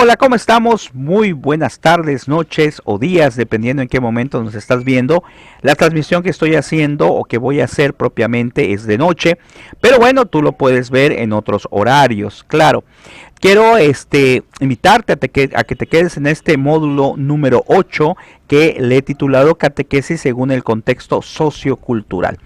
Hola, ¿cómo estamos? Muy buenas tardes, noches o días, dependiendo en qué momento nos estás viendo. La transmisión que estoy haciendo o que voy a hacer propiamente es de noche, pero bueno, tú lo puedes ver en otros horarios, claro. Quiero invitarte a que te quedes en este módulo número 8 que le he titulado Catequesis según el contexto sociocultural.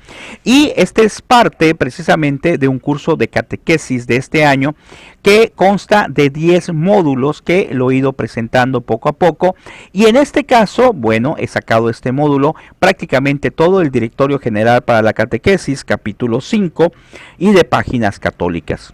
Y este es parte precisamente de un curso de catequesis de este año que consta de 10 módulos que lo he ido presentando poco a poco. Y en este caso, bueno, he sacado este módulo, prácticamente todo el Directorio General para la Catequesis, capítulo 5 y de Páginas Católicas.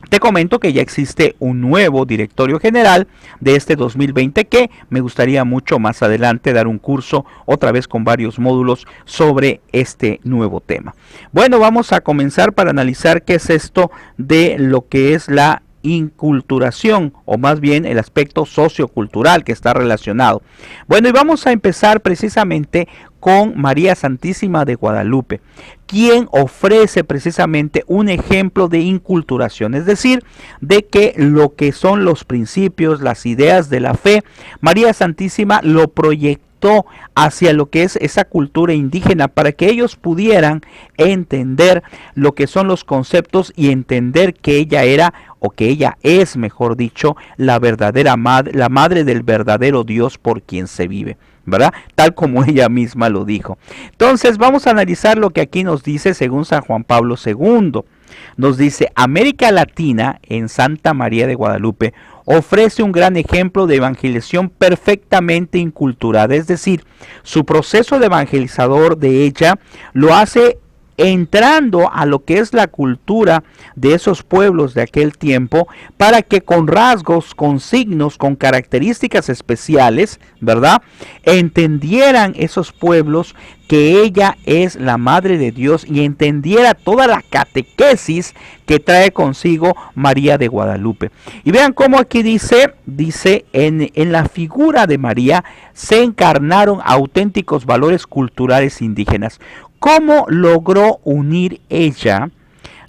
Te comento que ya existe un nuevo directorio general de este 2020 que me gustaría mucho más adelante dar un curso otra vez con varios módulos sobre este nuevo tema. Bueno, vamos a comenzar para analizar qué es esto de lo que es la inculturación, o más bien el aspecto sociocultural que está relacionado. Bueno, y vamos a empezar precisamente con María Santísima de Guadalupe, quien ofrece precisamente un ejemplo de inculturación, es decir, de que lo que son los principios, las ideas de la fe, María Santísima lo proyectó hacia lo que es esa cultura indígena para que ellos pudieran entender lo que son los conceptos y entender que ella era, o que ella es, mejor dicho, la verdadera madre, la madre del verdadero Dios por quien se vive, ¿verdad? Tal como ella misma lo dijo. Entonces vamos a analizar lo que aquí nos dice según San Juan Pablo II. Nos dice: América Latina en Santa María de Guadalupe ofrece un gran ejemplo de evangelización perfectamente inculturada, es decir, su proceso de evangelizador de ella lo hace entrando a lo que es la cultura de esos pueblos de aquel tiempo, para que con rasgos, con signos, con características especiales, ¿verdad?, entendieran esos pueblos que ella es la Madre de Dios y entendiera toda la catequesis que trae consigo María de Guadalupe. Y vean cómo aquí dice en la figura de María se encarnaron auténticos valores culturales indígenas. ¿Cómo logró unir ella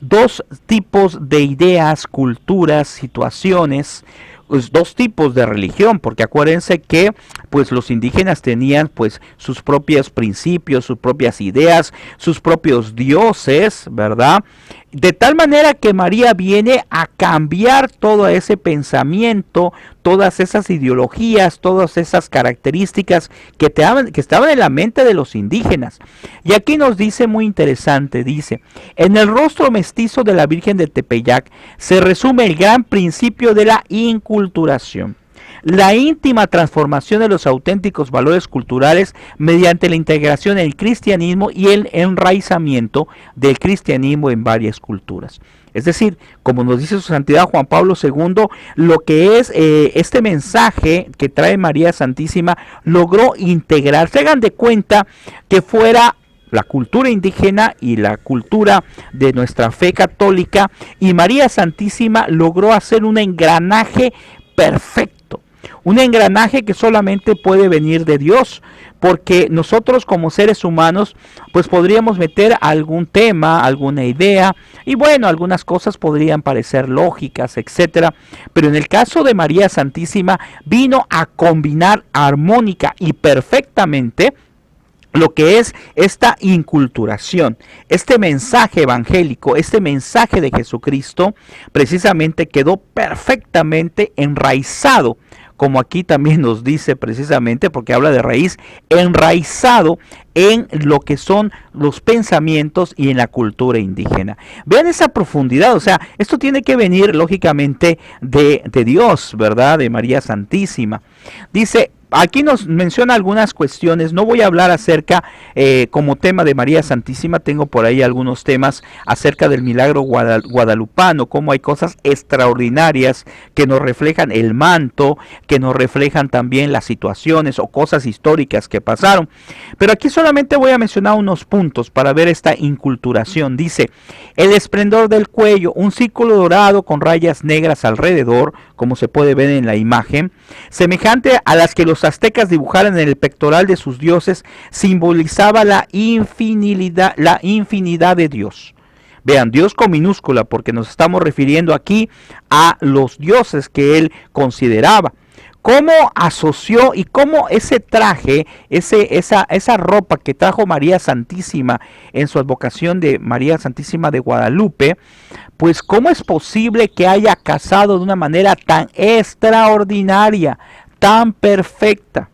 dos tipos de ideas, culturas, situaciones, pues dos tipos de religión? Porque acuérdense que pues los indígenas tenían pues sus propios principios, sus propias ideas, sus propios dioses, ¿verdad? De tal manera que María viene a cambiar todo ese pensamiento, todas esas ideologías, todas esas características que estaban en la mente de los indígenas. Y aquí nos dice muy interesante, dice: en el rostro mestizo de la Virgen de Tepeyac se resume el gran principio de la inculturación, la íntima transformación de los auténticos valores culturales mediante la integración en el cristianismo y el enraizamiento del cristianismo en varias culturas. Es decir, como nos dice su santidad Juan Pablo II, lo que es este mensaje que trae María Santísima logró integrarse. Hagan de cuenta que fuera la cultura indígena y la cultura de nuestra fe católica, y María Santísima logró hacer un engranaje perfecto. Un engranaje que solamente puede venir de Dios, porque nosotros como seres humanos pues podríamos meter algún tema, alguna idea, y bueno, algunas cosas podrían parecer lógicas, etcétera, pero en el caso de María Santísima vino a combinar armónica y perfectamente lo que es esta inculturación, este mensaje evangélico, este mensaje de Jesucristo, precisamente quedó perfectamente enraizado, como aquí también nos dice precisamente, porque habla de raíz, enraizado en lo que son los pensamientos y en la cultura indígena. Vean esa profundidad, o sea, esto tiene que venir lógicamente de Dios, ¿verdad?, de María Santísima. Dice: aquí nos menciona algunas cuestiones. No voy a hablar acerca como tema de María Santísima. Tengo por ahí algunos temas acerca del milagro guadalupano, cómo hay cosas extraordinarias que nos reflejan el manto, que nos reflejan también las situaciones o cosas históricas que pasaron. Pero aquí solamente voy a mencionar unos puntos para ver esta inculturación. Dice: el esplendor del cuello, un círculo dorado con rayas negras alrededor, como se puede ver en la imagen, semejante a las que los aztecas dibujaran en el pectoral de sus dioses, simbolizaba la infinidad de Dios. Vean, Dios con minúscula, porque nos estamos refiriendo aquí a los dioses que él consideraba. Cómo asoció y cómo ese traje, esa ropa que trajo María Santísima en su advocación de María Santísima de Guadalupe, pues cómo es posible que haya casado de una manera tan extraordinaria, tan perfecta.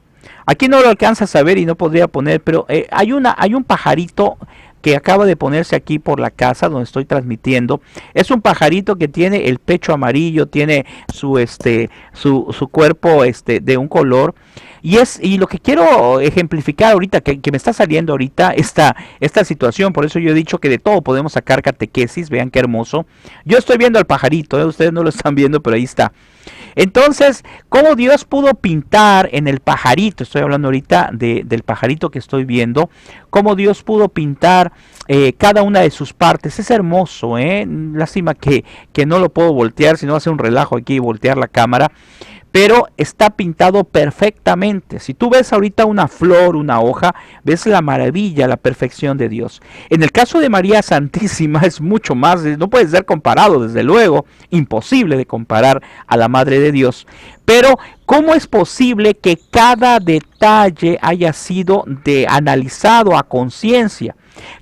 Aquí no lo alcanzas a ver y no podría poner, pero hay un pajarito que acaba de ponerse aquí por la casa donde estoy transmitiendo. Es un pajarito que tiene el pecho amarillo, tiene su cuerpo de un color. Y lo que quiero ejemplificar ahorita, que me está saliendo ahorita esta situación, por eso yo he dicho que de todo podemos sacar catequesis, vean qué hermoso. Yo estoy viendo al pajarito, ustedes no lo están viendo, pero ahí está. Entonces, ¿cómo Dios pudo pintar en el pajarito? Estoy hablando ahorita del pajarito que estoy viendo. ¿Cómo Dios pudo pintar cada una de sus partes? Es hermoso, lástima que no lo puedo voltear, si no hace un relajo aquí y voltear la cámara. Pero está pintado perfectamente. Si tú ves ahorita una flor, una hoja, ves la maravilla, la perfección de Dios. En el caso de María Santísima es mucho más, no puede ser comparado, desde luego, imposible de comparar a la Madre de Dios. Pero, ¿cómo es posible que cada detalle haya sido analizado a conciencia?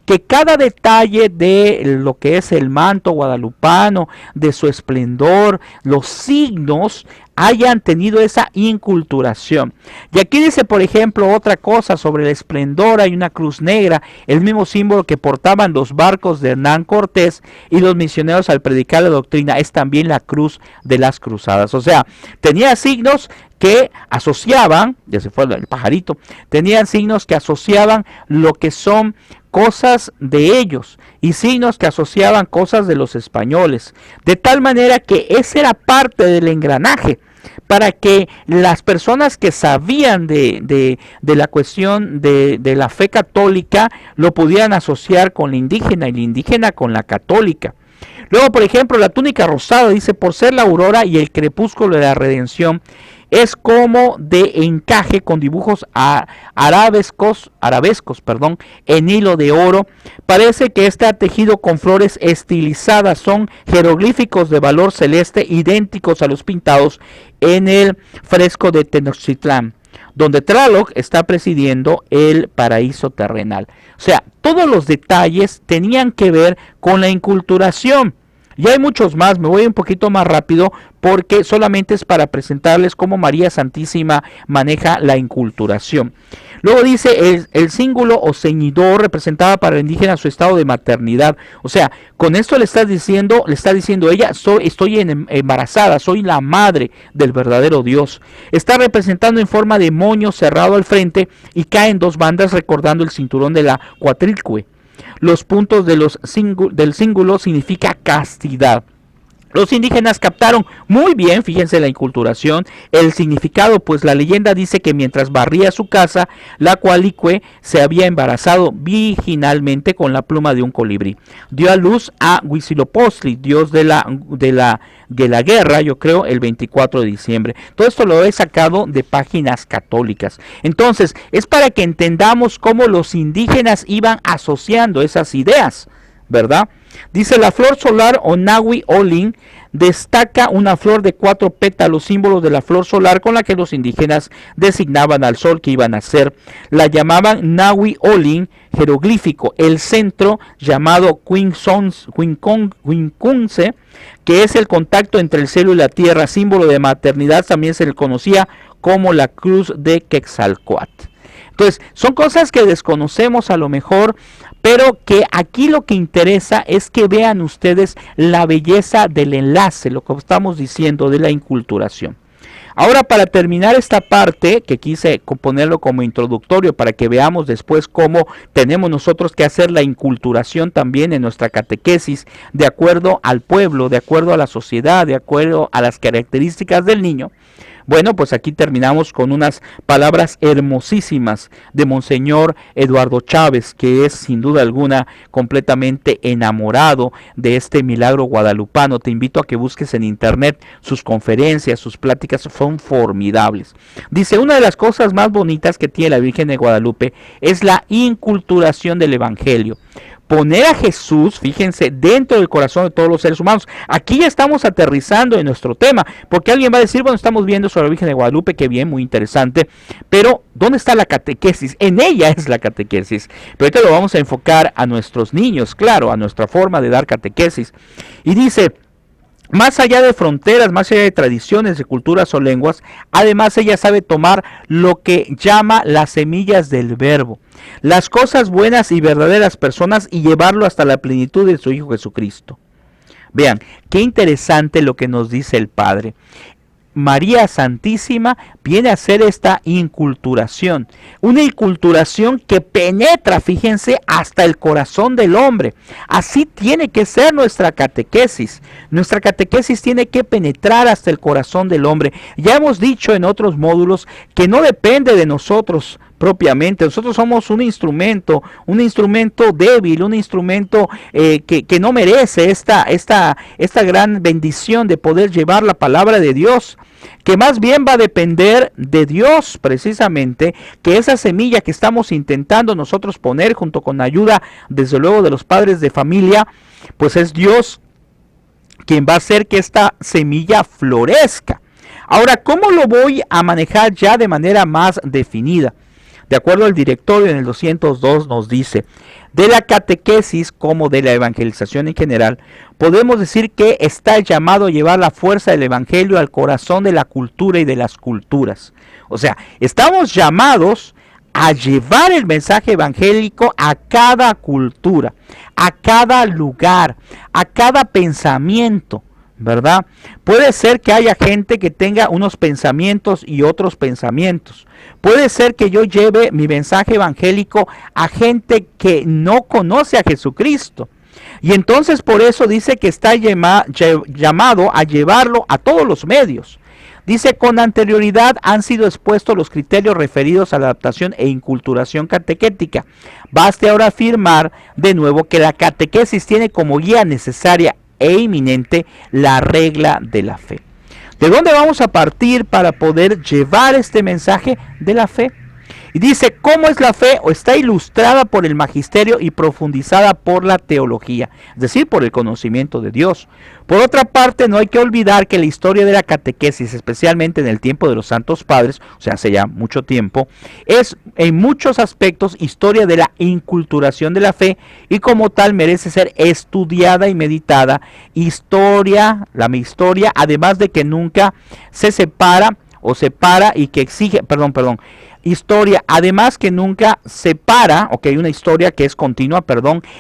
Que cada detalle de lo que es el manto guadalupano, de su esplendor, los signos, hayan tenido esa inculturación. Y aquí dice, por ejemplo, otra cosa sobre el esplendor. Hay una cruz negra, el mismo símbolo que portaban los barcos de Hernán Cortés y los misioneros al predicar la doctrina. Es también la cruz de las cruzadas. O sea, tenía signos que asociaban, ya se fue el pajarito, tenían signos que asociaban lo que son cosas de ellos y signos que asociaban cosas de los españoles, de tal manera que esa era parte del engranaje para que las personas que sabían de la cuestión de la fe católica lo pudieran asociar con la indígena y la indígena con la católica. Luego, por ejemplo, la túnica rosada dice, por ser la aurora y el crepúsculo de la redención, es como de encaje con dibujos arabescos, en hilo de oro. Parece que está tejido con flores estilizadas, son jeroglíficos de valor celeste idénticos a los pintados en el fresco de Tenochtitlán, donde Tlaloc está presidiendo el paraíso terrenal. O sea, todos los detalles tenían que ver con la inculturación. Y hay muchos más, me voy un poquito más rápido porque solamente es para presentarles cómo María Santísima maneja la inculturación. Luego dice, el cíngulo o ceñidor representaba para el indígena su estado de maternidad. O sea, con esto le está diciendo ella, estoy embarazada, soy la madre del verdadero Dios. Está representando en forma de moño cerrado al frente y cae en dos bandas recordando el cinturón de la cuatrilcue. Los puntos del cíngulo significa castidad. Los indígenas captaron muy bien, fíjense la inculturación, el significado, pues la leyenda dice que mientras barría su casa, la cualicue se había embarazado virginalmente con la pluma de un colibrí. Dio a luz a Huitzilopochtli, dios de la guerra, yo creo, el 24 de diciembre. Todo esto lo he sacado de páginas católicas. Entonces, es para que entendamos cómo los indígenas iban asociando esas ideas, ¿verdad? Dice, la flor solar o Nahui Olin destaca una flor de 4 pétalos, símbolo de la flor solar con la que los indígenas designaban al sol que iban a ser. La llamaban Nahui Olin, jeroglífico. El centro, llamado Quinkunce, que es el contacto entre el cielo y la tierra, símbolo de maternidad, también se le conocía como la cruz de Quetzalcóatl. Entonces, son cosas que desconocemos a lo mejor, pero que aquí lo que interesa es que vean ustedes la belleza del enlace, lo que estamos diciendo de la inculturación. Ahora, para terminar esta parte, que quise ponerlo como introductorio para que veamos después cómo tenemos nosotros que hacer la inculturación también en nuestra catequesis, de acuerdo al pueblo, de acuerdo a la sociedad, de acuerdo a las características del niño. Bueno, pues aquí terminamos con unas palabras hermosísimas de Monseñor Eduardo Chávez, que es sin duda alguna completamente enamorado de este milagro guadalupano. Te invito a que busques en internet sus conferencias, sus pláticas son formidables. Dice, una de las cosas más bonitas que tiene la Virgen de Guadalupe es la inculturación del Evangelio. poner a Jesús, fíjense, dentro del corazón de todos los seres humanos. Aquí ya estamos aterrizando en nuestro tema, porque alguien va a decir, bueno, estamos viendo sobre la Virgen de Guadalupe, que bien, muy interesante, pero ¿dónde está la catequesis? En ella es la catequesis. Pero ahorita lo vamos a enfocar a nuestros niños, claro, a nuestra forma de dar catequesis. Y dice, más allá de fronteras, más allá de tradiciones, de culturas o lenguas, además ella sabe tomar lo que llama las semillas del verbo, las cosas buenas y verdaderas personas, y llevarlo hasta la plenitud de su Hijo Jesucristo. Vean, qué interesante lo que nos dice el Padre. María Santísima viene a hacer esta inculturación, una inculturación que penetra, fíjense, hasta el corazón del hombre. Así tiene que ser nuestra catequesis. Nuestra catequesis tiene que penetrar hasta el corazón del hombre. Ya hemos dicho en otros módulos que no depende de nosotros propiamente. Nosotros somos un instrumento débil, un instrumento que no merece esta gran bendición de poder llevar la palabra de Dios, que más bien va a depender de Dios precisamente, que esa semilla que estamos intentando nosotros poner junto con la ayuda, desde luego, de los padres de familia, pues es Dios quien va a hacer que esta semilla florezca. Ahora, ¿cómo lo voy a manejar ya de manera más definida? De acuerdo al directorio, en el 202 nos dice, de la catequesis como de la evangelización en general, podemos decir que está llamado a llevar la fuerza del evangelio al corazón de la cultura y de las culturas. O sea, estamos llamados a llevar el mensaje evangélico a cada cultura, a cada lugar, a cada pensamiento, ¿verdad? Puede ser que haya gente que tenga unos pensamientos y otros pensamientos. Puede ser que yo lleve mi mensaje evangélico a gente que no conoce a Jesucristo. Y entonces por eso dice que está llamado a llevarlo a todos los medios. Dice, con anterioridad han sido expuestos los criterios referidos a la adaptación e inculturación catequética. Baste ahora afirmar de nuevo que la catequesis tiene como guía necesaria e inminente la regla de la fe. ¿De dónde vamos a partir para poder llevar este mensaje de la fe? Y dice, ¿cómo es la fe? O está ilustrada por el magisterio y profundizada por la teología, es decir, por el conocimiento de Dios. Por otra parte, no hay que olvidar que la historia de la catequesis, especialmente en el tiempo de los santos padres, o sea, hace ya mucho tiempo, es en muchos aspectos historia de la inculturación de la fe, y como tal merece ser estudiada y meditada. La historia, además de que nunca se separa y que exige, historia, además que nunca separa, una historia que es continua,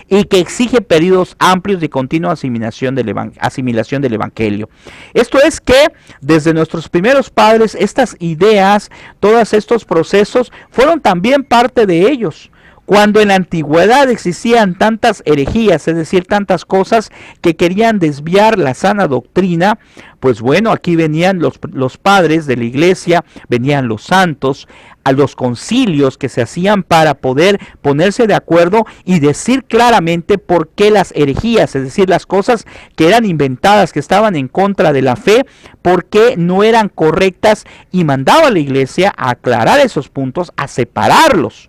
y que exige periodos amplios de continua asimilación del Evangelio. Esto es que desde nuestros primeros padres, estas ideas, todos estos procesos, fueron también parte de ellos. Cuando en la antigüedad existían tantas herejías, es decir, tantas cosas que querían desviar la sana doctrina, pues bueno, aquí venían los padres de la iglesia, venían los santos, a los concilios que se hacían para poder ponerse de acuerdo y decir claramente por qué las herejías, es decir, las cosas que eran inventadas, que estaban en contra de la fe, por qué no eran correctas, y mandaba a la iglesia a aclarar esos puntos, a separarlos.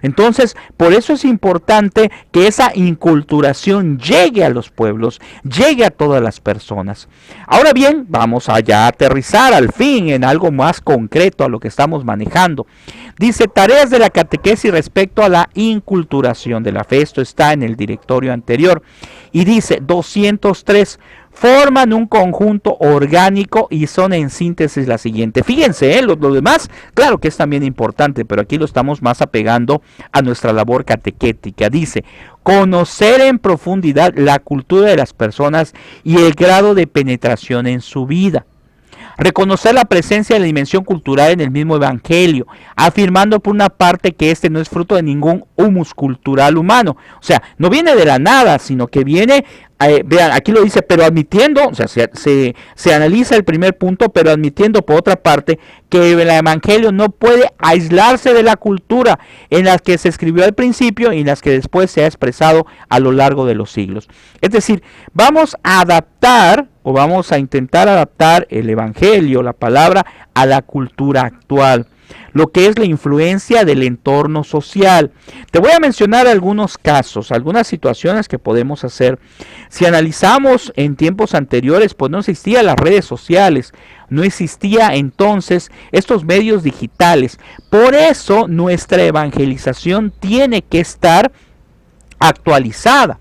Entonces, por eso es importante que esa inculturación llegue a los pueblos, llegue a todas las personas. Ahora bien, vamos a ya aterrizar al fin en algo más concreto a lo que estamos manejando. Dice, tareas de la catequesis respecto a la inculturación de la fe. Esto está en el directorio anterior. Y dice, 203, forman un conjunto orgánico y son en síntesis la siguiente. Fíjense, lo demás, claro que es también importante, pero aquí lo estamos más apegando a nuestra labor catequética. Dice, conocer en profundidad la cultura de las personas y el grado de penetración en su vida. Reconocer la presencia de la dimensión cultural en el mismo evangelio, afirmando por una parte que este no es fruto de ningún humus cultural humano. O sea, no viene de la nada, sino que viene, vean, aquí lo dice, pero admitiendo, o sea, se analiza el primer punto, pero admitiendo por otra parte que el evangelio no puede aislarse de la cultura en la que se escribió al principio y en las que después se ha expresado a lo largo de los siglos. Es decir, vamos a adaptar vamos a intentar adaptar el evangelio, la palabra, a la cultura actual. lo que es la influencia del entorno social. Te voy a mencionar algunos casos, algunas situaciones que podemos hacer. Si analizamos en tiempos anteriores, pues no existían las redes sociales, no existía entonces estos medios digitales. Por eso nuestra evangelización tiene que estar actualizada.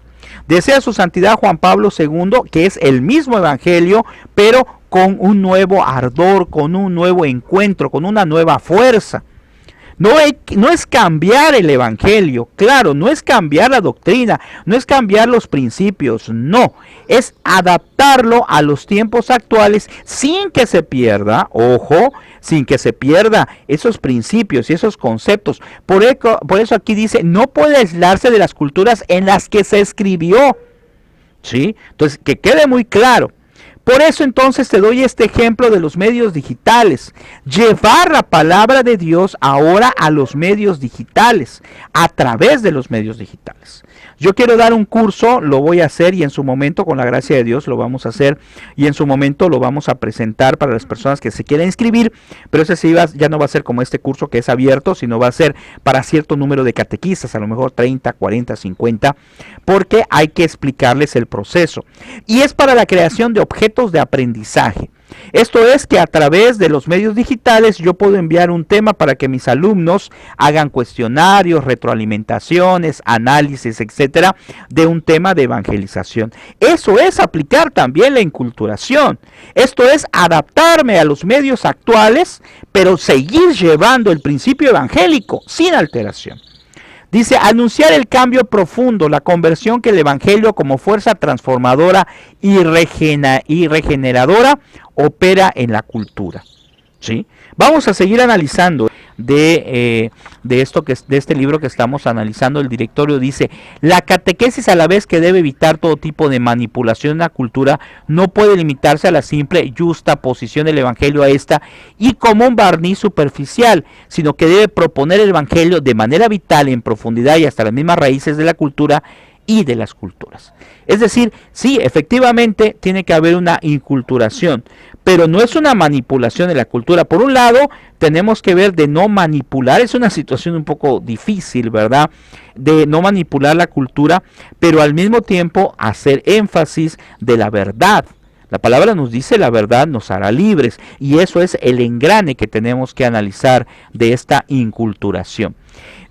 Desea su santidad Juan Pablo II, que es el mismo evangelio, pero con un nuevo ardor, con un nuevo encuentro, con una nueva fuerza. No es cambiar el evangelio, claro, no es cambiar la doctrina, no es cambiar los principios, no, es adaptarlo a los tiempos actuales sin que se pierda, ojo, sin que se pierda esos principios y esos conceptos. Por eso aquí dice, no puede aislarse de las culturas en las que se escribió, ¿sí? Entonces, que quede muy claro. Por eso entonces te doy este ejemplo de los medios digitales. Llevar la palabra de Dios ahora a los medios digitales, a través de los medios digitales. Yo quiero dar un curso, lo voy a hacer y en su momento, con la gracia de Dios, lo vamos a hacer y en su momento lo vamos a presentar para las personas que se quieran inscribir, pero ese sí ya no va a ser como este curso que es abierto, sino va a ser para cierto número de catequistas, a lo mejor 30, 40, 50, porque hay que explicarles el proceso. Y es para la creación de objetos de aprendizaje. Esto es que a través de los medios digitales yo puedo enviar un tema para que mis alumnos hagan cuestionarios, retroalimentaciones, análisis, etcétera, de un tema de evangelización. Eso es aplicar también la inculturación. Esto es adaptarme a los medios actuales, pero seguir llevando el principio evangélico sin alteración. Dice, anunciar el cambio profundo, la conversión que el evangelio como fuerza transformadora y regeneradora opera en la cultura. ¿Sí? Vamos a seguir analizando de este libro que estamos analizando. El directorio dice, la catequesis, a la vez que debe evitar todo tipo de manipulación en la cultura, no puede limitarse a la simple y justa posición del evangelio a esta y como un barniz superficial, sino que debe proponer el evangelio de manera vital, en profundidad y hasta las mismas raíces de la cultura y de las culturas. Es decir, sí, efectivamente tiene que haber una inculturación, pero no es una manipulación de la cultura. Por un lado, tenemos que ver de no manipular, es una situación un poco difícil, ¿verdad? De no manipular la cultura, pero al mismo tiempo hacer énfasis de la verdad. La palabra nos dice la verdad nos hará libres, y eso es el engrane que tenemos que analizar de esta inculturación.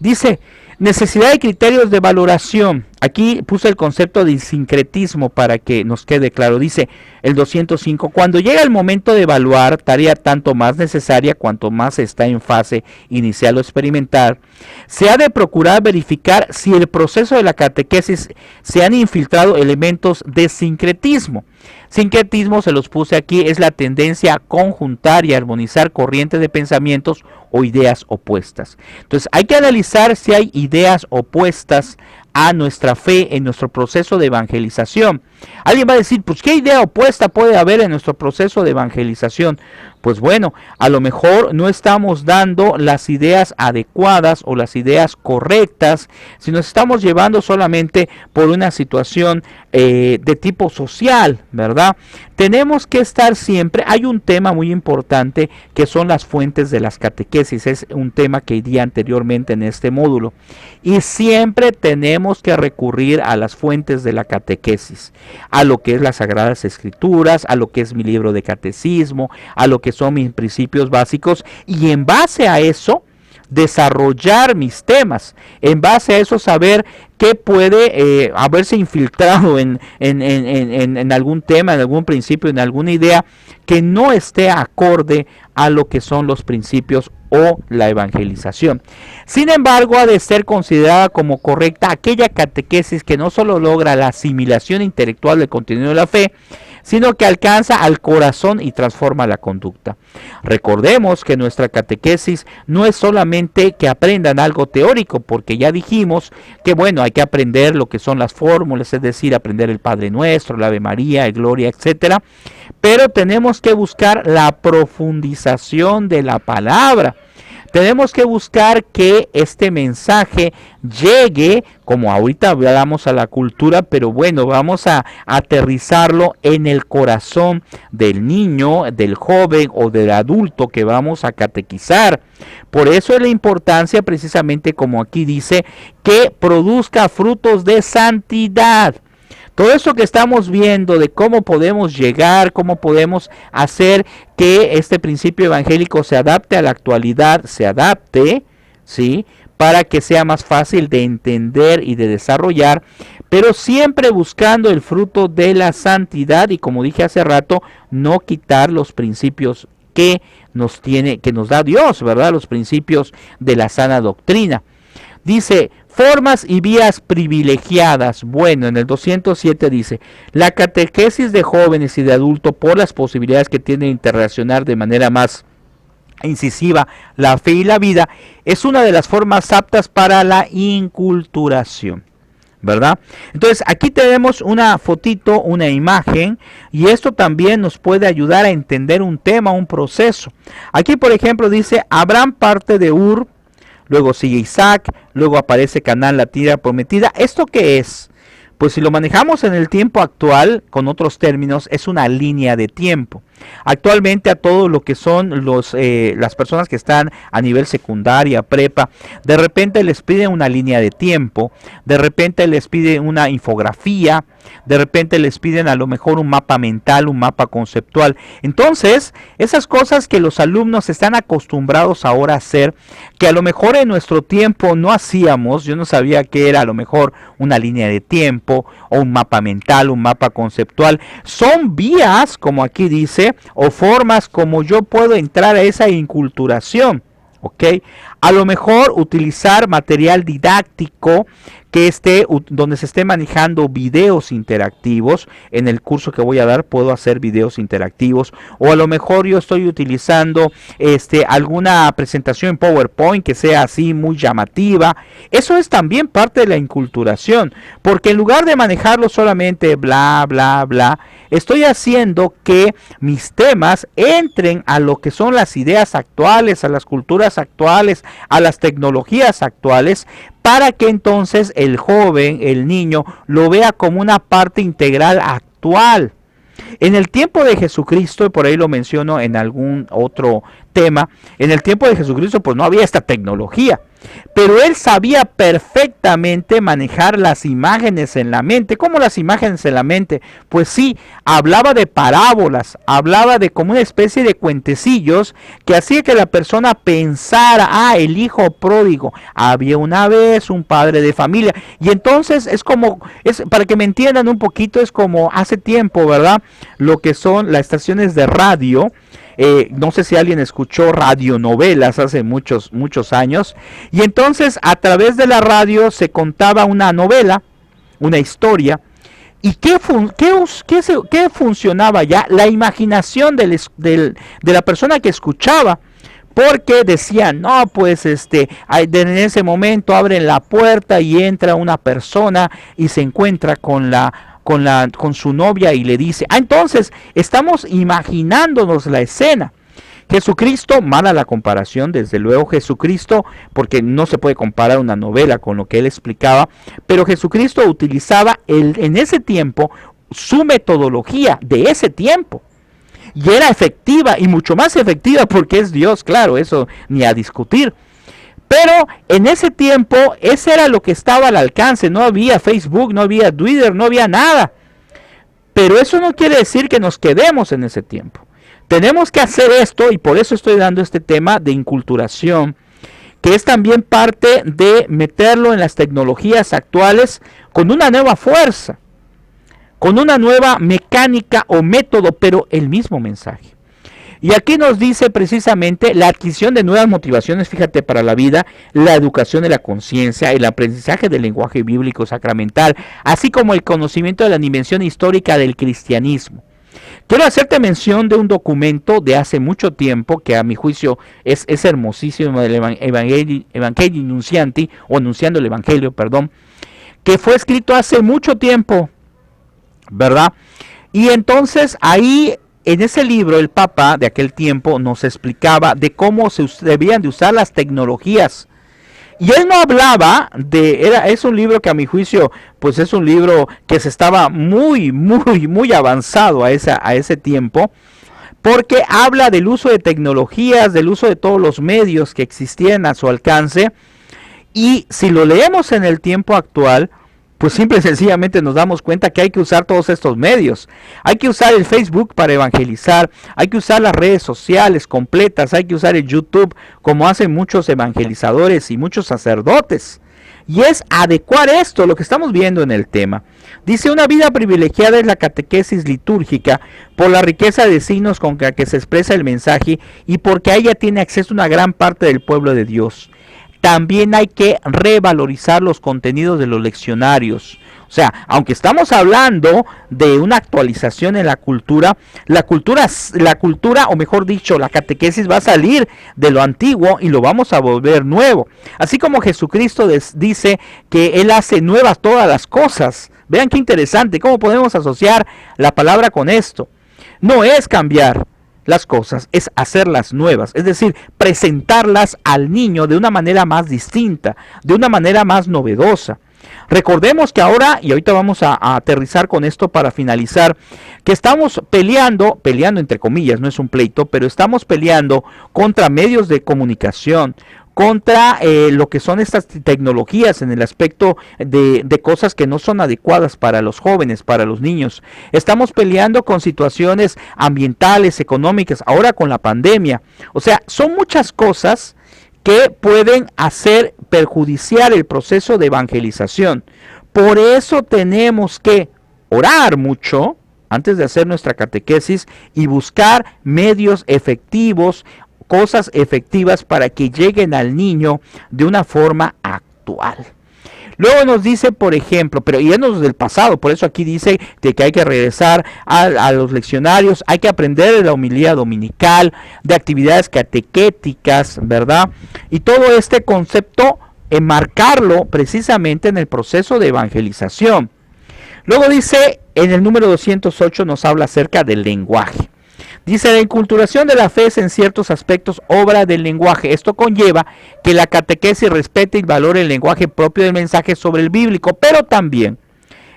Dice, necesidad de criterios de valoración. Aquí puse el concepto de sincretismo para que nos quede claro. Dice el 205, cuando llega el momento de evaluar, tarea tanto más necesaria cuanto más está en fase inicial o experimental, se ha de procurar verificar si el proceso de la catequesis se han infiltrado elementos de sincretismo. Sincretismo, se los puse aquí, es la tendencia a conjuntar y armonizar corrientes de pensamientos o ideas opuestas. Entonces hay que analizar si hay ideas opuestas a nuestra fe en nuestro proceso de evangelización. Alguien va a decir, pues ¿qué idea opuesta puede haber en nuestro proceso de evangelización? Pues bueno, a lo mejor no estamos dando las ideas adecuadas o las ideas correctas, si nos estamos llevando solamente por una situación de tipo social, ¿verdad? Tenemos que estar siempre, hay un tema muy importante que son las fuentes de las catequesis, es un tema que di anteriormente en este módulo, y siempre tenemos que recurrir a las fuentes de la catequesis, a lo que es las Sagradas Escrituras, a lo que es mi libro de catecismo, a lo que son mis principios básicos, y en base a eso desarrollar mis temas, en base a eso saber qué puede haberse infiltrado en algún tema, en algún principio, en alguna idea que no esté acorde a lo que son los principios o la evangelización. Sin embargo, ha de ser considerada como correcta aquella catequesis que no solo logra la asimilación intelectual del contenido de la fe, sino que alcanza al corazón y transforma la conducta. Recordemos que nuestra catequesis no es solamente que aprendan algo teórico, porque ya dijimos que bueno, hay que aprender lo que son las fórmulas, es decir, aprender el Padre Nuestro, el Ave María, el Gloria, etcétera, pero tenemos que buscar la profundización de la palabra. Tenemos que buscar que este mensaje llegue, como ahorita hablamos, a la cultura, pero bueno, vamos a aterrizarlo en el corazón del niño, del joven o del adulto que vamos a catequizar. Por eso es la importancia, precisamente como aquí dice, que produzca frutos de santidad. Todo eso que estamos viendo de cómo podemos llegar, cómo podemos hacer que este principio evangélico se adapte a la actualidad, se adapte, ¿sí?, para que sea más fácil de entender y de desarrollar, pero siempre buscando el fruto de la santidad y, como dije hace rato, no quitar los principios que nos da Dios, ¿verdad? Los principios de la sana doctrina. Dice, formas y vías privilegiadas. Bueno, en el 207 dice, la catequesis de jóvenes y de adultos, por las posibilidades que tiene de interrelacionar de manera más incisiva la fe y la vida, es una de las formas aptas para la inculturación, ¿verdad? Entonces aquí tenemos una fotito, una imagen, y esto también nos puede ayudar a entender un tema, un proceso. Aquí, por ejemplo, dice, Abraham parte de Ur, luego sigue Isaac, luego aparece Canaán, la tierra prometida. ¿Esto qué es? Pues si lo manejamos en el tiempo actual, con otros términos, es una línea de tiempo. Actualmente a todo lo que son las personas que están a nivel secundaria, prepa, de repente les piden una línea de tiempo, de repente les piden una infografía, de repente les piden a lo mejor un mapa mental, un mapa conceptual. Entonces, esas cosas que los alumnos están acostumbrados ahora a hacer, que a lo mejor en nuestro tiempo no hacíamos, yo no sabía qué era a lo mejor una línea de tiempo o un mapa mental, un mapa conceptual, son vías, como aquí dice, o formas como yo puedo entrar a esa inculturación, ¿ok? A lo mejor utilizar material didáctico donde se esté manejando videos interactivos. En el curso que voy a dar puedo hacer videos interactivos, o a lo mejor yo estoy utilizando alguna presentación en PowerPoint que sea así muy llamativa. Eso es también parte de la inculturación, porque en lugar de manejarlo solamente bla bla bla, estoy haciendo que mis temas entren a lo que son las ideas actuales, a las culturas actuales, a las tecnologías actuales, para que entonces el joven, el niño, lo vea como una parte integral actual. En el tiempo de Jesucristo, y por ahí lo menciono en algún otro tema, en el tiempo de Jesucristo pues no había esta tecnología, pero él sabía perfectamente manejar las imágenes en la mente. ¿Cómo las imágenes en la mente? Pues sí, hablaba de parábolas, hablaba de como una especie de cuentecillos que hacía que la persona pensara, el hijo pródigo, había una vez un padre de familia, y entonces para que me entiendan un poquito, es como hace tiempo, ¿verdad? Lo que son las estaciones de radio. No sé si alguien escuchó radionovelas hace muchos años, y entonces a través de la radio se contaba una novela, una historia. ¿Y qué funcionaba ya? La imaginación de la persona que escuchaba, porque decían, no, pues en ese momento abren la puerta y entra una persona y se encuentra con su novia y le dice, entonces estamos imaginándonos la escena. Jesucristo, mala la comparación, desde luego Jesucristo, porque no se puede comparar una novela con lo que él explicaba, pero Jesucristo utilizaba en ese tiempo su metodología de ese tiempo, y era efectiva, y mucho más efectiva porque es Dios, claro, eso ni a discutir. Pero en ese tiempo, ese era lo que estaba al alcance. No había Facebook, no había Twitter, no había nada. Pero eso no quiere decir que nos quedemos en ese tiempo. Tenemos que hacer esto, y por eso estoy dando este tema de inculturación, que es también parte de meterlo en las tecnologías actuales con una nueva fuerza, con una nueva mecánica o método, pero el mismo mensaje. Y aquí nos dice precisamente la adquisición de nuevas motivaciones, fíjate, para la vida, la educación de la conciencia, el aprendizaje del lenguaje bíblico sacramental, así como el conocimiento de la dimensión histórica del cristianismo. Quiero hacerte mención de un documento de hace mucho tiempo, que a mi juicio es hermosísimo, del Evangelii Nuncianti, o Anunciando el Evangelio, perdón, que fue escrito hace mucho tiempo, ¿verdad? Y entonces ahí en ese libro el Papa de aquel tiempo nos explicaba de cómo se debían de usar las tecnologías. Y él no hablaba es un libro que a mi juicio, pues es un libro que se estaba muy avanzado a ese tiempo, porque habla del uso de tecnologías, del uso de todos los medios que existían a su alcance, y si lo leemos en el tiempo actual, pues simple y sencillamente nos damos cuenta que hay que usar todos estos medios. Hay que usar el Facebook para evangelizar, hay que usar las redes sociales completas, hay que usar el YouTube como hacen muchos evangelizadores y muchos sacerdotes. Y es adecuar esto, lo que estamos viendo en el tema. Dice, una vida privilegiada es la catequesis litúrgica por la riqueza de signos con la que se expresa el mensaje y porque a ella tiene acceso una gran parte del pueblo de Dios. También hay que revalorizar los contenidos de los leccionarios. O sea, aunque estamos hablando de una actualización en la cultura, o mejor dicho, la catequesis va a salir de lo antiguo y lo vamos a volver nuevo. Así como Jesucristo dice que Él hace nuevas todas las cosas. Vean qué interesante, cómo podemos asociar la palabra con esto. No es cambiar las cosas, es hacerlas nuevas, es decir, presentarlas al niño de una manera más distinta, de una manera más novedosa. Recordemos que ahora, y ahorita vamos a aterrizar con esto para finalizar, que estamos peleando entre comillas, no es un pleito, pero estamos peleando contra medios de comunicación, contra lo que son estas tecnologías en el aspecto de cosas que no son adecuadas para los jóvenes, para los niños. Estamos peleando con situaciones ambientales, económicas, ahora con la pandemia. O sea, son muchas cosas que pueden hacer perjudiciar el proceso de evangelización. Por eso tenemos que orar mucho antes de hacer nuestra catequesis y buscar medios efectivos, cosas efectivas para que lleguen al niño de una forma actual. Luego nos dice, por ejemplo, pero yéndonos del pasado, por eso aquí dice de que hay que regresar a los leccionarios, hay que aprender de la homilía dominical, de actividades catequéticas, ¿verdad? Y todo este concepto, enmarcarlo precisamente en el proceso de evangelización. Luego dice, en el número 208 nos habla acerca del lenguaje. Dice, la inculturación de la fe es en ciertos aspectos obra del lenguaje. Esto conlleva que la catequesis respete y valore el lenguaje propio del mensaje sobre el bíblico, pero también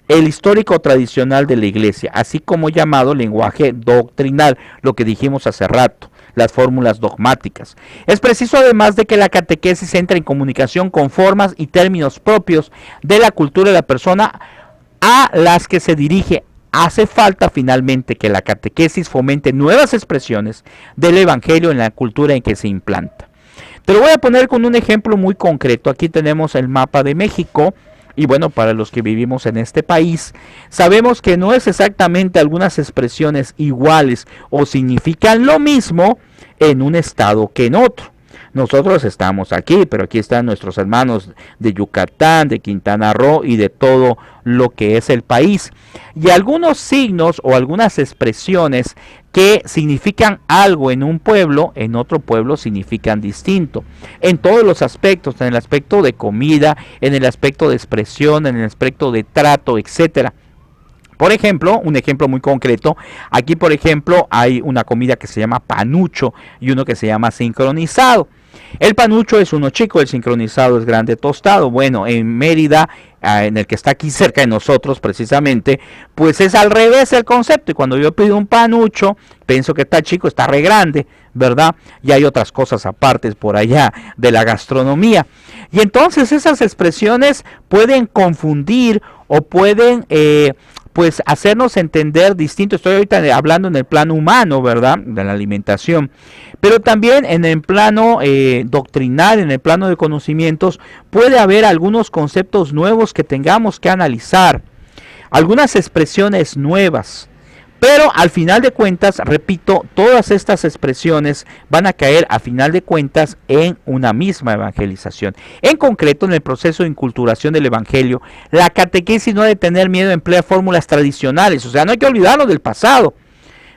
el histórico tradicional de la iglesia, así como llamado lenguaje doctrinal, lo que dijimos hace rato, las fórmulas dogmáticas. Es preciso además de que la catequesis entre en comunicación con formas y términos propios de la cultura de la persona a las que se dirige. Hace falta finalmente que la catequesis fomente nuevas expresiones del evangelio en la cultura en que se implanta. Te lo voy a poner con un ejemplo muy concreto. Aquí tenemos el mapa de México. Y bueno, para los que vivimos en este país, sabemos que no es exactamente algunas expresiones iguales o significan lo mismo en un estado que en otro. Nosotros estamos aquí, pero aquí están nuestros hermanos de Yucatán, de Quintana Roo y de todo lo que es el país. Y algunos signos o algunas expresiones que significan algo en un pueblo, en otro pueblo significan distinto. En todos los aspectos, en el aspecto de comida, en el aspecto de expresión, en el aspecto de trato, etcétera. Por ejemplo, un ejemplo muy concreto, aquí por ejemplo hay una comida que se llama panucho y uno que se llama sincronizado. El panucho es uno chico, el sincronizado es grande tostado. Bueno, en Mérida, en el que está aquí cerca de nosotros precisamente, pues es al revés el concepto. Y cuando yo pido un panucho, pienso que está chico, está re grande, ¿verdad? Y hay otras cosas aparte por allá de la gastronomía. Y entonces esas expresiones pueden confundir o pueden pues hacernos entender distinto. Estoy ahorita hablando en el plano humano, ¿verdad? De la alimentación. Pero también en el plano doctrinal, en el plano de conocimientos, puede haber algunos conceptos nuevos que tengamos que analizar. Algunas expresiones nuevas. Pero al final de cuentas, repito, todas estas expresiones van a caer a final de cuentas en una misma evangelización. En concreto, en el proceso de inculturación del evangelio, la catequesis no debe tener miedo a emplear fórmulas tradicionales. O sea, no hay que olvidarnos del pasado.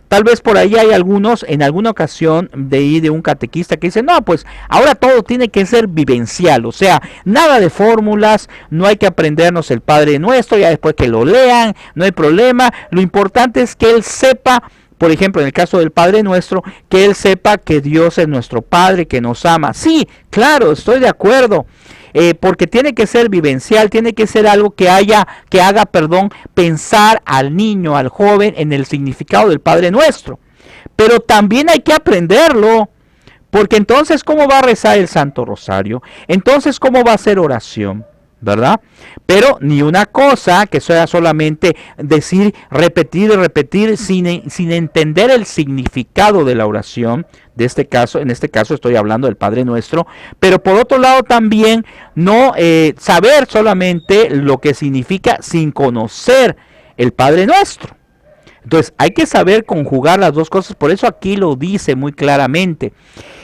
Tal vez por ahí hay algunos, en alguna ocasión de un catequista que dice, no, pues ahora todo tiene que ser vivencial, o sea, nada de fórmulas, no hay que aprendernos el Padre Nuestro, ya después que lo lean, no hay problema, lo importante es que él sepa por ejemplo, en el caso del Padre Nuestro, que él sepa que Dios es nuestro Padre, que nos ama. Sí, claro, estoy de acuerdo. Porque tiene que ser vivencial, tiene que ser algo que haga, pensar al niño, al joven, en el significado del Padre Nuestro. Pero también hay que aprenderlo, porque entonces, ¿cómo va a rezar el Santo Rosario? Entonces, ¿cómo va a hacer oración? ¿Verdad? Pero ni una cosa que sea solamente decir, repetir y repetir sin entender el significado de la oración. En este caso estoy hablando del Padre Nuestro, pero por otro lado también no saber solamente lo que significa sin conocer el Padre Nuestro. Entonces hay que saber conjugar las dos cosas, por eso aquí lo dice muy claramente.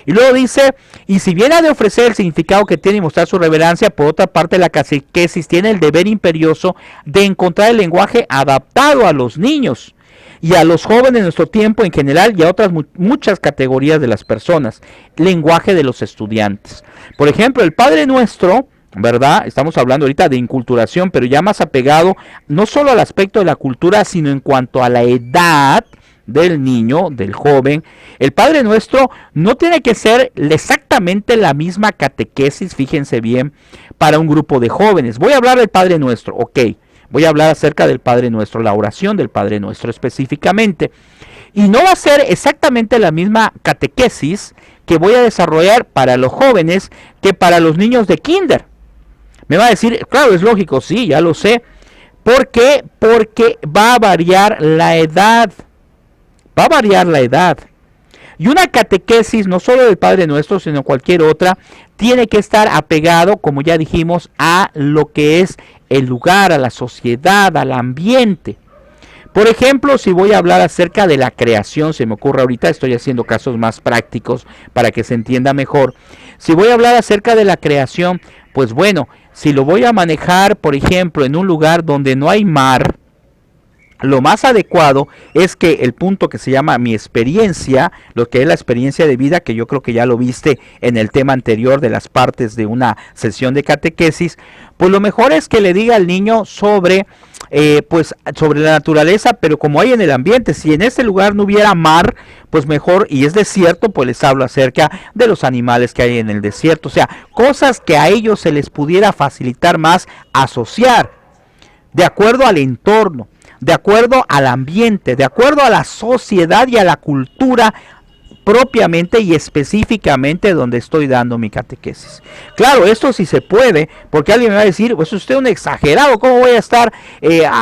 Y luego dice, y si bien ha de ofrecer el significado que tiene y mostrar su revelancia, por otra parte la catequesis tiene el deber imperioso de encontrar el lenguaje adaptado a los niños y a los jóvenes de nuestro tiempo en general y a otras muchas categorías de las personas, lenguaje de los estudiantes. Por ejemplo, el Padre Nuestro, ¿verdad? Estamos hablando ahorita de inculturación, pero ya más apegado no solo al aspecto de la cultura, sino en cuanto a la edad del niño, del joven. El Padre Nuestro no tiene que ser exactamente la misma catequesis, fíjense bien, para un grupo de jóvenes. Voy a hablar del Padre Nuestro, ok. Voy a hablar acerca del Padre Nuestro, la oración del Padre Nuestro específicamente. Y no va a ser exactamente la misma catequesis que voy a desarrollar para los jóvenes que para los niños de kinder. Me va a decir, claro, es lógico, sí, ya lo sé. ¿Por qué? Porque va a variar la edad. Va a variar la edad. Y una catequesis, no solo del Padre Nuestro, sino cualquier otra, tiene que estar apegado, como ya dijimos, a lo que es el lugar, a la sociedad, al ambiente. Por ejemplo, si voy a hablar acerca de la creación, se me ocurre ahorita, estoy haciendo casos más prácticos para que se entienda mejor. Si voy a hablar acerca de la creación, pues bueno, si lo voy a manejar, por ejemplo, en un lugar donde no hay mar, lo más adecuado es que el punto que se llama mi experiencia, lo que es la experiencia de vida, que yo creo que ya lo viste en el tema anterior de las partes de una sesión de catequesis, pues lo mejor es que le diga al niño sobre la naturaleza, pero como hay en el ambiente. Si en este lugar no hubiera mar, pues mejor, y es desierto, pues les hablo acerca de los animales que hay en el desierto, o sea, cosas que a ellos se les pudiera facilitar más asociar, de acuerdo al entorno, de acuerdo al ambiente, de acuerdo a la sociedad y a la cultura propiamente y específicamente donde estoy dando mi catequesis. Claro, esto sí se puede, porque alguien me va a decir, pues usted es un exagerado, ¿cómo voy a estar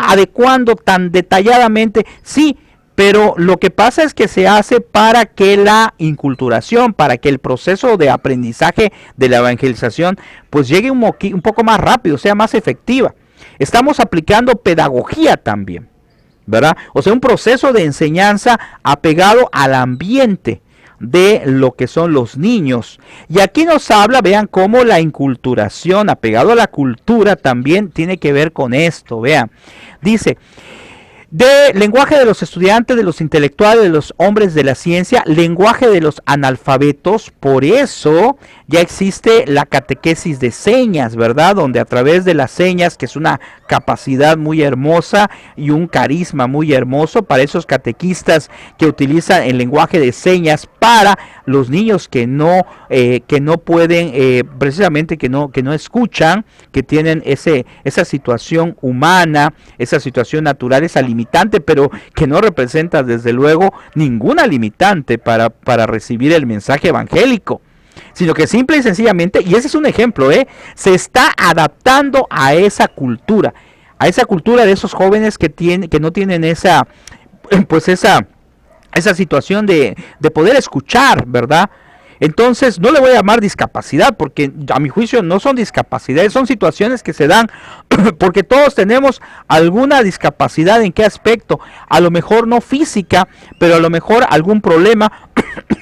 adecuando tan detalladamente? Sí, pero lo que pasa es que se hace para que la inculturación, para que el proceso de aprendizaje de la evangelización, pues llegue un poco más rápido, sea más efectiva. Estamos aplicando pedagogía también, ¿verdad? O sea, un proceso de enseñanza apegado al ambiente de lo que son los niños. Y aquí nos habla, vean cómo la inculturación, apegado a la cultura, también tiene que ver con esto, vean. Dice, de lenguaje de los estudiantes, de los intelectuales, de los hombres de la ciencia, lenguaje de los analfabetos. Por eso ya existe la catequesis de señas, ¿verdad? Donde a través de las señas, que es una capacidad muy hermosa y un carisma muy hermoso para esos catequistas que utilizan el lenguaje de señas para los niños que no pueden, precisamente que no escuchan, que tienen esa situación humana, esa situación natural, esa limitante, pero que no representa desde luego ninguna limitante para recibir el mensaje evangélico, sino que simple y sencillamente, y ese es un ejemplo, se está adaptando a esa cultura de esos jóvenes que no tienen esa situación de poder escuchar, ¿verdad? Entonces no le voy a llamar discapacidad, porque a mi juicio no son discapacidades, son situaciones que se dan porque todos tenemos alguna discapacidad. ¿En qué aspecto? A lo mejor no física, pero a lo mejor algún problema,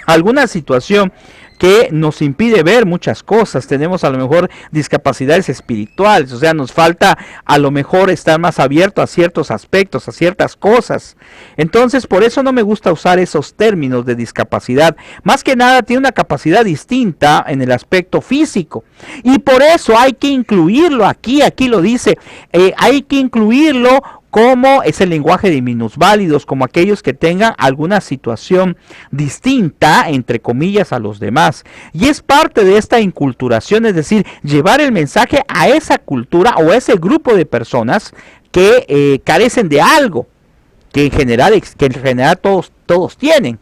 alguna situación que nos impide ver muchas cosas. Tenemos a lo mejor discapacidades espirituales, o sea, nos falta a lo mejor estar más abierto a ciertos aspectos, a ciertas cosas. Entonces, por eso no me gusta usar esos términos de discapacidad. Más que nada tiene una capacidad distinta en el aspecto físico, y por eso hay que incluirlo aquí lo dice, hay que incluirlo como es el lenguaje de minusválidos, como aquellos que tengan alguna situación distinta, entre comillas, a los demás. Y es parte de esta inculturación, es decir, llevar el mensaje a esa cultura o a ese grupo de personas que carecen de algo, que en general todos tienen.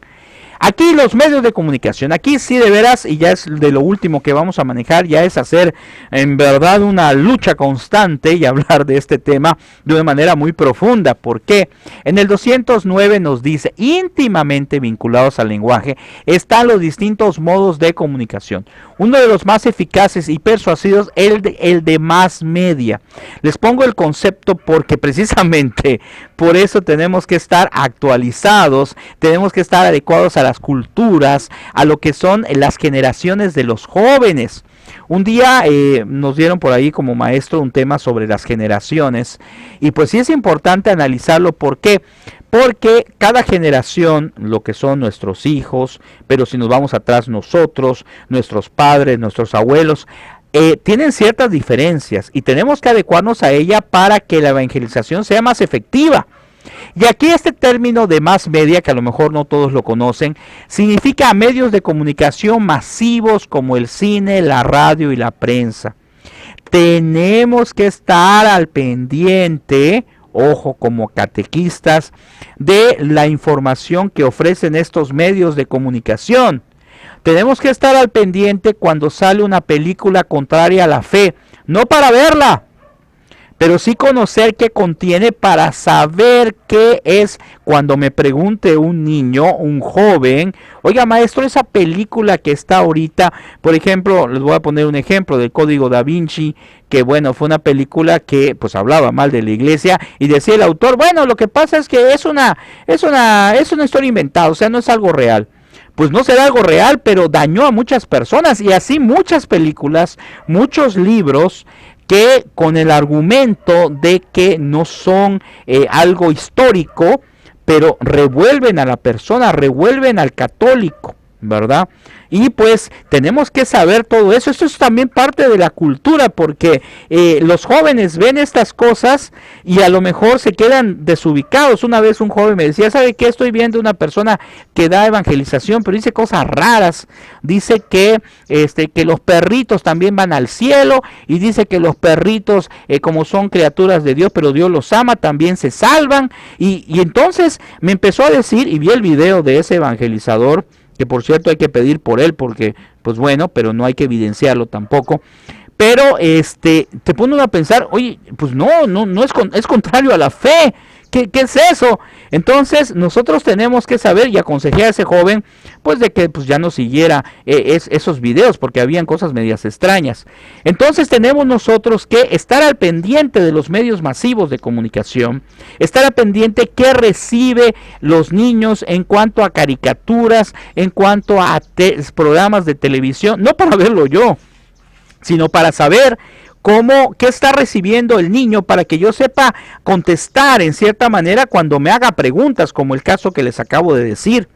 Aquí los medios de comunicación, aquí sí de veras, y ya es de lo último que vamos a manejar, ya es hacer en verdad una lucha constante y hablar de este tema de una manera muy profunda. ¿Por qué? En el 209 nos dice, íntimamente vinculados al lenguaje están los distintos modos de comunicación. Uno de los más eficaces y persuasivos es el de más media. Les pongo el concepto porque precisamente por eso tenemos que estar actualizados, tenemos que estar adecuados a las culturas, a lo que son las generaciones de los jóvenes. Un día nos dieron por ahí como maestro un tema sobre las generaciones y pues sí es importante analizarlo. ¿Por qué? Porque cada generación, lo que son nuestros hijos, pero si nos vamos atrás nosotros, nuestros padres, nuestros abuelos, tienen ciertas diferencias y tenemos que adecuarnos a ella para que la evangelización sea más efectiva. Y aquí este término de más media, que a lo mejor no todos lo conocen, significa medios de comunicación masivos como el cine, la radio y la prensa. Tenemos que estar al pendiente, ojo, como catequistas, de la información que ofrecen estos medios de comunicación. Tenemos que estar al pendiente cuando sale una película contraria a la fe, no para verla, pero sí conocer qué contiene para saber qué es. Cuando me pregunte un niño, un joven, oiga maestro, esa película que está ahorita, por ejemplo, les voy a poner un ejemplo del Código Da Vinci, que bueno, fue una película que pues hablaba mal de la iglesia y decía el autor, bueno, lo que pasa es que es una historia inventada, o sea, no es algo real. Pues no será algo real, pero dañó a muchas personas y así muchas películas, muchos libros que con el argumento de que no son algo histórico, pero revuelven a la persona, revuelven al católico, ¿verdad? Y pues tenemos que saber todo eso. Esto es también parte de la cultura, porque los jóvenes ven estas cosas y a lo mejor se quedan desubicados. Una vez un joven me decía, ¿sabe qué? Estoy viendo una persona que da evangelización, pero dice cosas raras. Dice que los perritos también van al cielo, y dice que los perritos, como son criaturas de Dios, pero Dios los ama, también se salvan. Y entonces me empezó a decir, y vi el video de ese evangelizador, que por cierto hay que pedir por él porque, pues bueno, pero no hay que evidenciarlo tampoco. Pero te pone uno a pensar, oye, pues no es contrario a la fe. ¿Qué es eso? Entonces nosotros tenemos que saber, y aconsejé a ese joven pues de que pues ya no siguiera esos videos, porque habían cosas medias extrañas. Entonces tenemos nosotros que estar al pendiente de los medios masivos de comunicación, estar al pendiente qué recibe los niños en cuanto a caricaturas, en cuanto a programas de televisión, no para verlo yo, sino para saber qué está recibiendo el niño, para que yo sepa contestar en cierta manera cuando me haga preguntas, como el caso que les acabo de decir.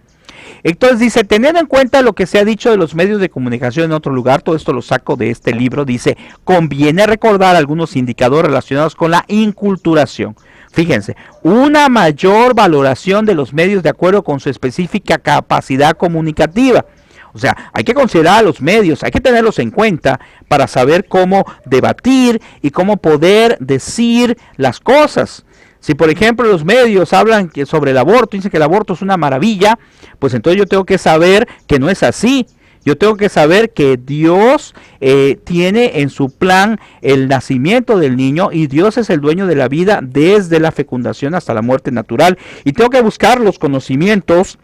Entonces dice, teniendo en cuenta lo que se ha dicho de los medios de comunicación en otro lugar, todo esto lo saco de este libro, dice, conviene recordar algunos indicadores relacionados con la inculturación. Fíjense, una mayor valoración de los medios de acuerdo con su específica capacidad comunicativa. O sea, hay que considerar a los medios, hay que tenerlos en cuenta para saber cómo debatir y cómo poder decir las cosas. Si por ejemplo los medios hablan sobre el aborto, dicen que el aborto es una maravilla, pues entonces yo tengo que saber que no es así. Yo tengo que saber que Dios tiene en su plan el nacimiento del niño, y Dios es el dueño de la vida desde la fecundación hasta la muerte natural. Y tengo que buscar los conocimientos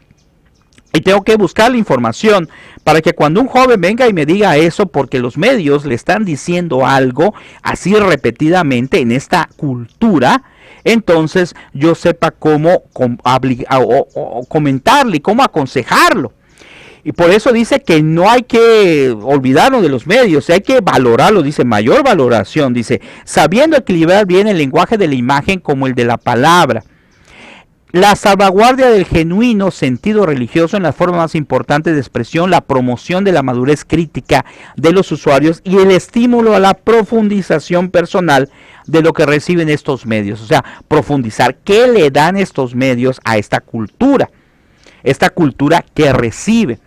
y tengo que buscar la información para que cuando un joven venga y me diga eso, porque los medios le están diciendo algo así repetidamente en esta cultura, entonces yo sepa cómo comentarle y cómo aconsejarlo. Y por eso dice que no hay que olvidarnos de los medios, hay que valorarlos, dice, mayor valoración, dice, sabiendo equilibrar bien el lenguaje de la imagen como el de la palabra. la salvaguardia del genuino sentido religioso en las formas más importantes de expresión, la promoción de la madurez crítica de los usuarios y el estímulo a la profundización personal de lo que reciben estos medios. O sea, profundizar, ¿qué le dan estos medios a esta cultura que recibe?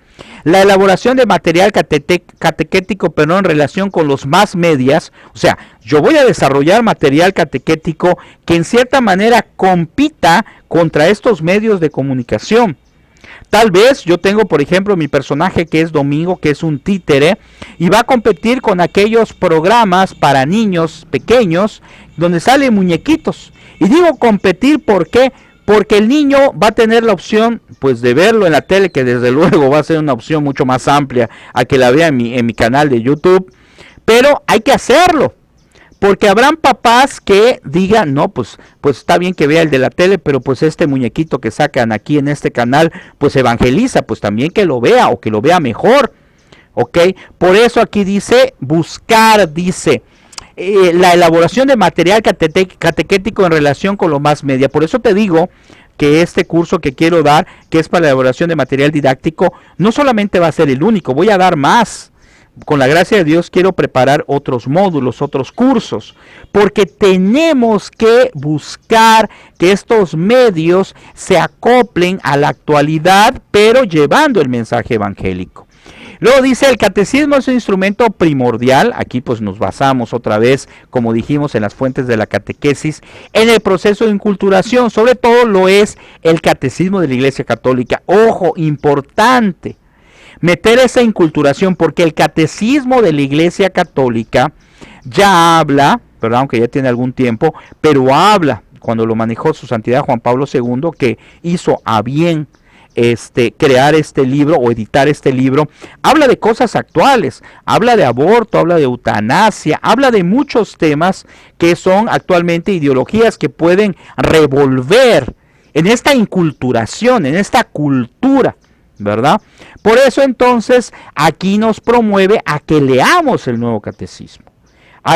La elaboración de material catequético, pero en relación con los más medias, o sea, yo voy a desarrollar material catequético que en cierta manera compita contra estos medios de comunicación. Tal vez yo tengo, por ejemplo, mi personaje que es Domingo, que es un títere, y va a competir con aquellos programas para niños pequeños donde salen muñequitos. Y digo competir, ¿por qué? Porque el niño va a tener la opción, pues, de verlo en la tele, que desde luego va a ser una opción mucho más amplia a que la vea en mi canal de YouTube. Pero hay que hacerlo, porque habrán papás que digan, no, pues está bien que vea el de la tele, pero pues este muñequito que sacan aquí en este canal, pues evangeliza, pues también que lo vea o que lo vea mejor, ¿ok? Por eso aquí dice, buscar, dice, la elaboración de material catequético en relación con lo más media. Por eso te digo que este curso que quiero dar, que es para la elaboración de material didáctico, no solamente va a ser el único, voy a dar más. Con la gracia de Dios quiero preparar otros módulos, otros cursos, porque tenemos que buscar que estos medios se acoplen a la actualidad, pero llevando el mensaje evangélico. Luego dice, el catecismo es un instrumento primordial, aquí pues nos basamos otra vez, como dijimos, en las fuentes de la catequesis, en el proceso de inculturación, sobre todo lo es el catecismo de la Iglesia Católica. Ojo, importante, meter esa inculturación, porque el catecismo de la Iglesia Católica ya habla, ¿verdad? Aunque ya tiene algún tiempo, pero habla, cuando lo manejó su santidad Juan Pablo II, que hizo a bien crear este libro o editar este libro, habla de cosas actuales, habla de aborto, habla de eutanasia, habla de muchos temas que son actualmente ideologías que pueden revolver en esta inculturación, en esta cultura, ¿verdad? Por eso entonces aquí nos promueve a que leamos el Nuevo Catecismo.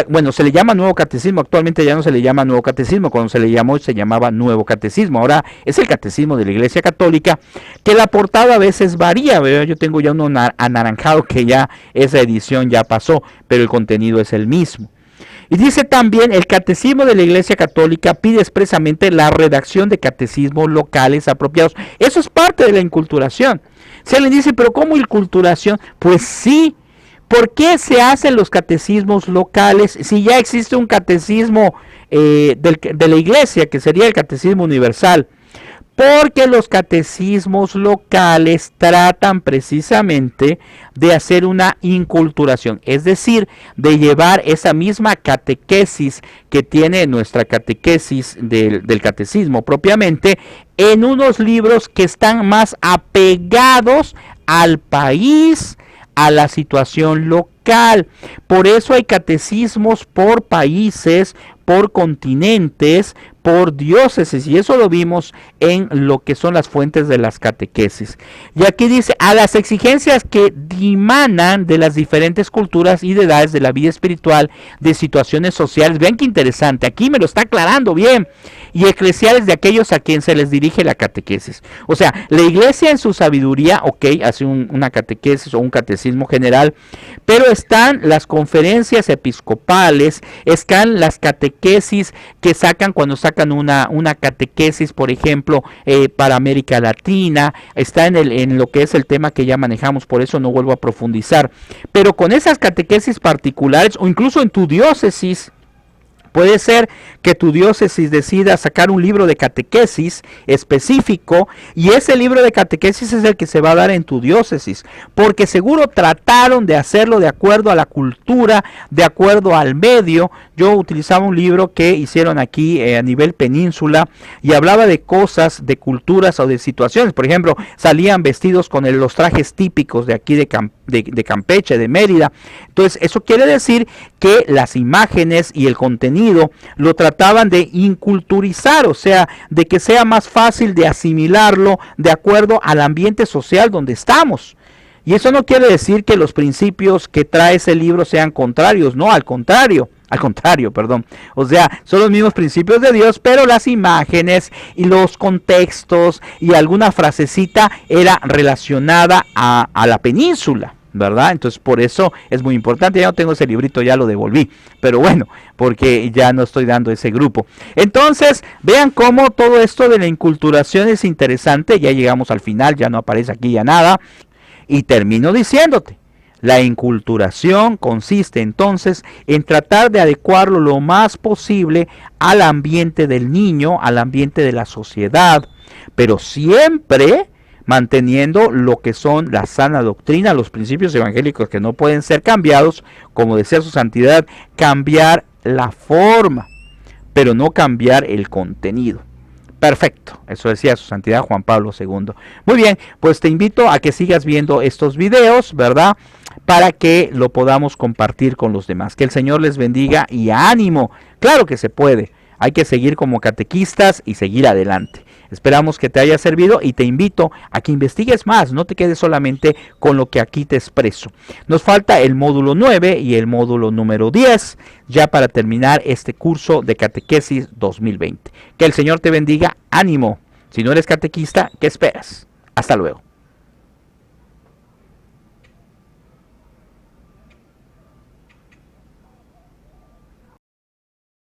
Bueno, se le llama Nuevo Catecismo, actualmente ya no se le llama Nuevo Catecismo, cuando se le llamó se llamaba Nuevo Catecismo, ahora es el Catecismo de la Iglesia Católica, que la portada a veces varía, ¿verdad? Yo tengo ya uno anaranjado que ya esa edición ya pasó, pero el contenido es el mismo. Y dice también, el Catecismo de la Iglesia Católica pide expresamente la redacción de catecismos locales apropiados. Eso es parte de la inculturación. Se le dice, pero ¿cómo inculturación? Pues sí. ¿Por qué se hacen los catecismos locales si ya existe un catecismo de la Iglesia, que sería el Catecismo Universal? Porque los catecismos locales tratan precisamente de hacer una inculturación, es decir, de llevar esa misma catequesis que tiene nuestra catequesis del catecismo propiamente, en unos libros que están más apegados al país, a la situación local. Por eso hay catecismos por países, por continentes, por diócesis, y eso lo vimos en lo que son las fuentes de las catequesis. Y aquí dice, a las exigencias que dimanan de las diferentes culturas y de edades de la vida espiritual, de situaciones sociales, vean qué interesante, aquí me lo está aclarando bien, y eclesiales de aquellos a quien se les dirige la catequesis. O sea, la Iglesia en su sabiduría, ok, hace una catequesis o un catecismo general, pero están las conferencias episcopales, están las catequesis que sacan cuando sacan una catequesis, por ejemplo, para América Latina, está en lo que es el tema que ya manejamos, por eso no vuelvo a profundizar. Pero con esas catequesis particulares, o incluso en tu diócesis, puede ser que tu diócesis decida sacar un libro de catequesis específico, y ese libro de catequesis es el que se va a dar en tu diócesis, porque seguro trataron de hacerlo de acuerdo a la cultura, de acuerdo al medio. Yo utilizaba un libro que hicieron aquí a nivel península, y hablaba de cosas, de culturas o de situaciones. Por ejemplo, salían vestidos con los trajes típicos de aquí de Campeche, de Mérida. Entonces, eso quiere decir que las imágenes y el contenido lo trataban de inculturizar, o sea, de que sea más fácil de asimilarlo de acuerdo al ambiente social donde estamos. Y eso no quiere decir que los principios que trae ese libro sean contrarios, no, al contrario, Al contrario, perdón. O sea, son los mismos principios de Dios, pero las imágenes y los contextos y alguna frasecita era relacionada a la península, ¿verdad? Entonces por eso es muy importante. Ya no tengo ese librito, ya lo devolví, pero bueno, porque ya no estoy dando ese grupo. Entonces vean cómo todo esto de la inculturación es interesante. Ya llegamos al final, ya no aparece aquí ya nada, y termino diciéndote: la inculturación consiste entonces en tratar de adecuarlo lo más posible al ambiente del niño, al ambiente de la sociedad, pero siempre manteniendo lo que son la sana doctrina, los principios evangélicos que no pueden ser cambiados, como decía su santidad, cambiar la forma, pero no cambiar el contenido. Perfecto, eso decía su santidad Juan Pablo II. Muy bien, pues te invito a que sigas viendo estos videos, ¿verdad? Para que lo podamos compartir con los demás. Que el Señor les bendiga y ánimo. Claro que se puede. Hay que seguir como catequistas y seguir adelante. Esperamos que te haya servido y te invito a que investigues más, no te quedes solamente con lo que aquí te expreso. Nos falta el módulo 9 y el módulo número 10 ya para terminar este curso de catequesis 2020. Que el Señor te bendiga, ánimo. Si no eres catequista, ¿qué esperas? Hasta luego.